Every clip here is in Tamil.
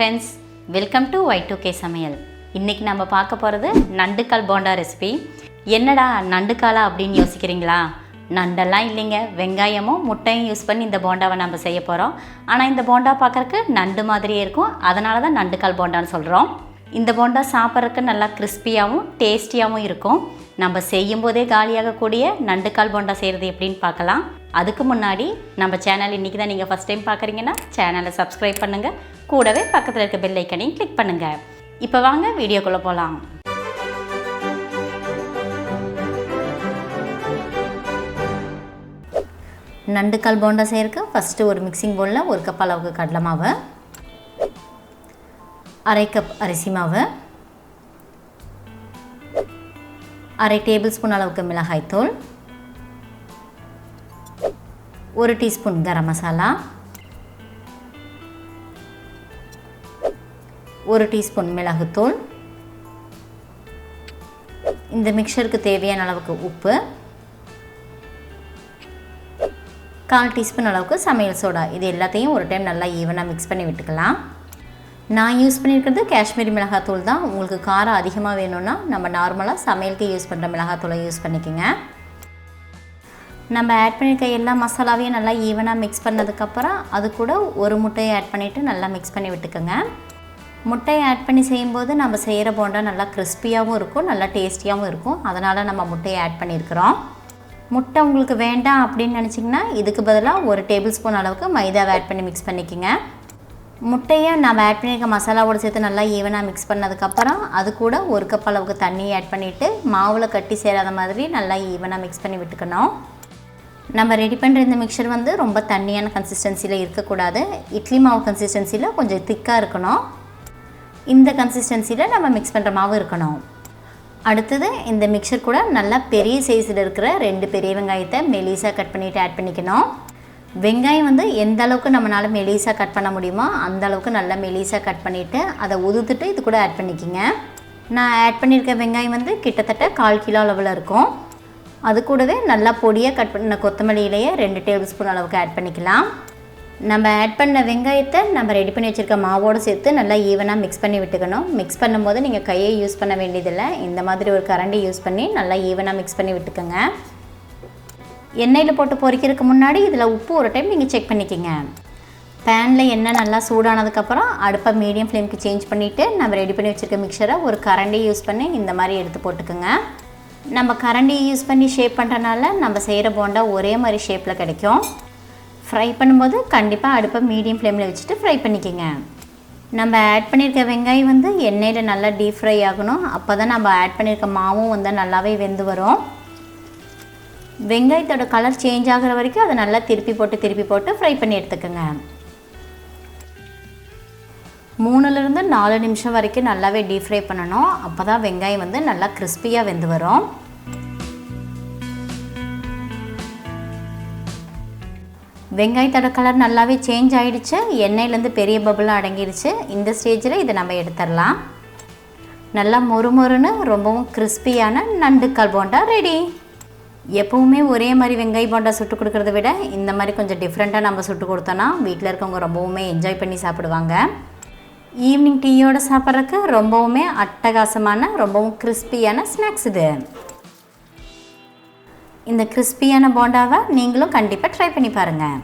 Friends, welcome to Y2K Samayal. இன்றைக்கி நம்ம பார்க்க போகிறது நண்டுக்கால் போண்டா ரெசிபி. என்னடா நண்டுக்காலா அப்படின்னு யோசிக்கிறீங்களா? நண்டெல்லாம் இல்லைங்க, வெங்காயமும் முட்டையும் யூஸ் பண்ணி இந்த போண்டாவை நம்ம செய்ய போகிறோம். ஆனால் இந்த போண்டா பார்க்குறக்கு நண்டு மாதிரியே இருக்கும், அதனால தான் நண்டுக்கால் போண்டான்னு சொல்கிறோம். இந்த போண்டா சாப்பிட்றதுக்கு நல்லா கிறிஸ்பியாகவும் டேஸ்டியாகவும் இருக்கும். நம்ம செய்யும்போதே காலியாகக்கூடிய நண்டுக்கால் போண்டா செய்கிறது எப்படின்னு பார்க்கலாம். அதுக்கு முன்னாடி நம்ம சேனல் இன்றைக்கி தான் நீங்கள் ஃபஸ்ட் டைம் பார்க்குறீங்கன்னா சேனலை சப்ஸ்கிரைப் பண்ணுங்கள், கூடவே பக்கத்தில் இருக்க பெல் ஐக்கனையும் கிளிக் பண்ணுங்கள். இப்போ வாங்க வீடியோக்குள்ளே போகலாம். நண்டுக்கால் போண்டா செய்யறதுக்கு ஃபஸ்ட்டு ஒரு மிக்சிங் பவுலில் 1 கப் அளவுக்கு கடலை மாவு, 1/2 கப் அரிசி மாவு, 1/2 டேபிள் ஸ்பூன் அளவுக்கு மிளகாய்த்தூள், 1 டீஸ்பூன் கரம் மசாலா, 1 டீஸ்பூன் மிளகுத்தூள், இந்த மிக்சருக்கு தேவையான அளவுக்கு உப்பு, 1/4 டீஸ்பூன் அளவுக்கு சமையல் சோடா. இது எல்லாத்தையும் ஒரு டைம் நல்லா ஈவனாக மிக்ஸ் பண்ணி விட்டுக்கலாம். நான் யூஸ் பண்ணியிருக்கிறது காஷ்மீரி மிளகாத்தூள் தான். உங்களுக்கு காரம் அதிகமாக வேணும்னா நம்ம நார்மலாக சமையலுக்கு யூஸ் பண்ணுற மிளகாத்தூளை யூஸ் பண்ணிக்கோங்க. நம்ம ஆட் பண்ணியிருக்க எல்லா மசாலாவையும் நல்லா ஈவனாக மிக்ஸ் பண்ணதுக்கப்புறம் அது கூட ஒரு முட்டையை ஆட் பண்ணிவிட்டு நல்லா மிக்ஸ் பண்ணி விட்டுக்கோங்க. முட்டையை ஆட் பண்ணி செய்யும்போது நம்ம செய்கிற போண்டா நல்லா கிறிஸ்பியாகவும் இருக்கும், நல்லா டேஸ்டியாகவும் இருக்கும். அதனால் நம்ம முட்டையை ஆட் பண்ணியிருக்கிறோம். முட்டை உங்களுக்கு வேண்டாம் அப்படின்னு நினச்சிங்கன்னா இதுக்கு பதிலாக 1 டேபிள் ஸ்பூன் அளவுக்கு மைதாவை ஆட் பண்ணி மிக்ஸ் பண்ணிக்கோங்க. முட்டையை நம்ம ஆட் பண்ணியிருக்க மசாலாவோடு சேர்த்து நல்லா ஈவனாக மிக்ஸ் பண்ணதுக்கப்புறம் அது கூட 1 கப் அளவுக்கு தண்ணியை ஆட் பண்ணிவிட்டு மாவில் கட்டி சேராத மாதிரி நல்லா ஈவனாக மிக்ஸ் பண்ணி விட்டுக்கணும். நம்ம ரெடி பண்ணுற இந்த மிக்சர் ரொம்ப தண்ணியான கன்சிஸ்டன்சியில் இருக்கக்கூடாது. இட்லி மாவு கன்சிஸ்டன்சியில் கொஞ்சம் திக்காக இருக்கணும். இந்த கன்சிஸ்டன்சியில் நம்ம மிக்ஸ் பண்ணுற மாவு இருக்கணும். அடுத்தது இந்த மிக்சர் கூட நல்லா பெரிய சைஸில் இருக்கிற 2 பெரிய வெங்காயத்தை மெலிசாக கட் பண்ணிவிட்டு ஆட் பண்ணிக்கணும். வெங்காயம் எந்த அளவுக்கு நம்மளால் மெலிசாக கட் பண்ண முடியுமோ அந்த அளவுக்கு நல்லா மெலிசாக கட் பண்ணிவிட்டு அதை உதுத்துட்டு இது கூட ஆட் பண்ணிக்கோங்க. நான் ஆட் பண்ணியிருக்க வெங்காயம் கிட்டத்தட்ட 1/4 கிலோ அளவில் இருக்கும். அது கூடவே நல்லா பொடியாக கட் பண்ண கொத்தமல்லி இலையை 2 டேபிள் ஸ்பூன் அளவுக்கு ஆட் பண்ணிக்கலாம். நம்ம ஆட் பண்ண வெங்காயத்தை நம்ம ரெடி பண்ணி வச்சுருக்க மாவோடு சேர்த்து நல்லா ஈவனாக மிக்ஸ் பண்ணி விட்டுக்கணும். மிக்ஸ் பண்ணும்போது நீங்கள் கையை யூஸ் பண்ண வேண்டியதில்லை, இந்த மாதிரி ஒரு கரண்டி யூஸ் பண்ணி நல்லா ஈவனாக மிக்ஸ் பண்ணி விட்டுக்கோங்க. எண்ணெயில் போட்டு பொரிக்கிறதுக்கு முன்னாடி இதில் உப்பு ஒரு டைம் நீங்கள் செக் பண்ணிக்கோங்க. பேனில் எண்ணெய் நல்லா சூடானதுக்கப்புறம் அடுப்பை மீடியம் ஃப்ளேமுக்கு சேஞ்ச் பண்ணிவிட்டு நம்ம ரெடி பண்ணி வச்சுருக்க மிக்சரை ஒரு கரண்டி யூஸ் பண்ணி இந்த மாதிரி எடுத்து போட்டுக்கோங்க. நம்ம கரண்டி யூஸ் பண்ணி ஷேப் பண்ணுறனால நம்ம செய்கிற போண்டா ஒரே மாதிரி ஷேப்பில் கிடைக்கும். ஃப்ரை பண்ணும்போது கண்டிப்பாக அடுப்பை மீடியம் ஃப்ளேமில் வச்சுட்டு ஃப்ரை பண்ணிக்கோங்க. நம்ம ஆட் பண்ணியிருக்க வெங்காயம் எண்ணெயில் நல்லா டீப் ஃப்ரை ஆகணும். அப்போ தான் நம்ம ஆட் பண்ணியிருக்க மாவும் நல்லாவே வெந்து வரும். வெங்காயத்தோட கலர் சேஞ்ச் ஆகிற வரைக்கும் அதை நல்லா திருப்பி போட்டு ஃப்ரை பண்ணி எடுத்துக்கோங்க. 3லிருந்து 4 நிமிஷம் வரைக்கும் நல்லாவே டீப் ஃப்ரை பண்ணணும். அப்போ தான் வெங்காயம் நல்லா கிறிஸ்பியாக வெந்து வரும். வெங்காயத்தோட கலர் நல்லாவே சேஞ்ச் ஆகிடுச்சு, எண்ணெயிலேருந்து பெரிய பபுளாக அடங்கிடுச்சு. இந்த ஸ்டேஜில் இதை நம்ம எடுத்துடலாம். நல்லா மொறுமொறுன்னு ரொம்பவும் கிறிஸ்பியான நண்டுக்கால் போண்டா ரெடி. எப்போவுமே ஒரே மாதிரி வெங்காய போண்டா சுட்டு கொடுக்குறத விட இந்த மாதிரி கொஞ்சம் டிஃப்ரெண்ட்டாக நம்ம சுட்டு கொடுத்தோன்னா வீட்டில் இருக்கவங்க ரொம்பவுமே என்ஜாய் பண்ணி சாப்பிடுவாங்க. ஈவினிங் டீயோடு சாப்பிட்றதுக்கு ரொம்பவுமே அட்டகாசமான ரொம்பவும் கிறிஸ்பியான ஸ்நாக்ஸ் இது. இந்த கிறிஸ்பியான போண்டாவை நீங்களும் கண்டிப்பாக ட்ரை பண்ணி பாருங்கள்.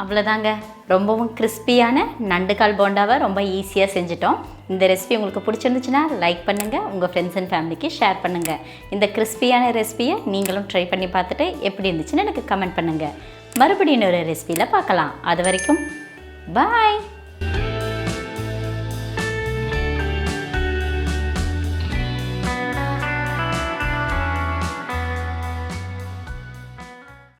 அவ்வளோதாங்க, ரொம்பவும் கிறிஸ்பியான நண்டுக்கால் போண்டாவை ரொம்ப ஈஸியாக செஞ்சிட்டோம். இந்த ரெசிபி உங்களுக்கு பிடிச்சிருந்துச்சுன்னா லைக் பண்ணுங்கள், உங்கள் ஃப்ரெண்ட்ஸ் அண்ட் ஃபேமிலிக்கு ஷேர் பண்ணுங்கள். இந்த கிறிஸ்பியான ரெசிபியை நீங்களும் ட்ரை பண்ணி பார்த்துட்டு எப்படி இருந்துச்சுன்னு எனக்கு கமெண்ட் பண்ணுங்கள். மறுபடியும் இன்னொரு ரெசிபியில் பார்க்கலாம். அது வரைக்கும் பாய்.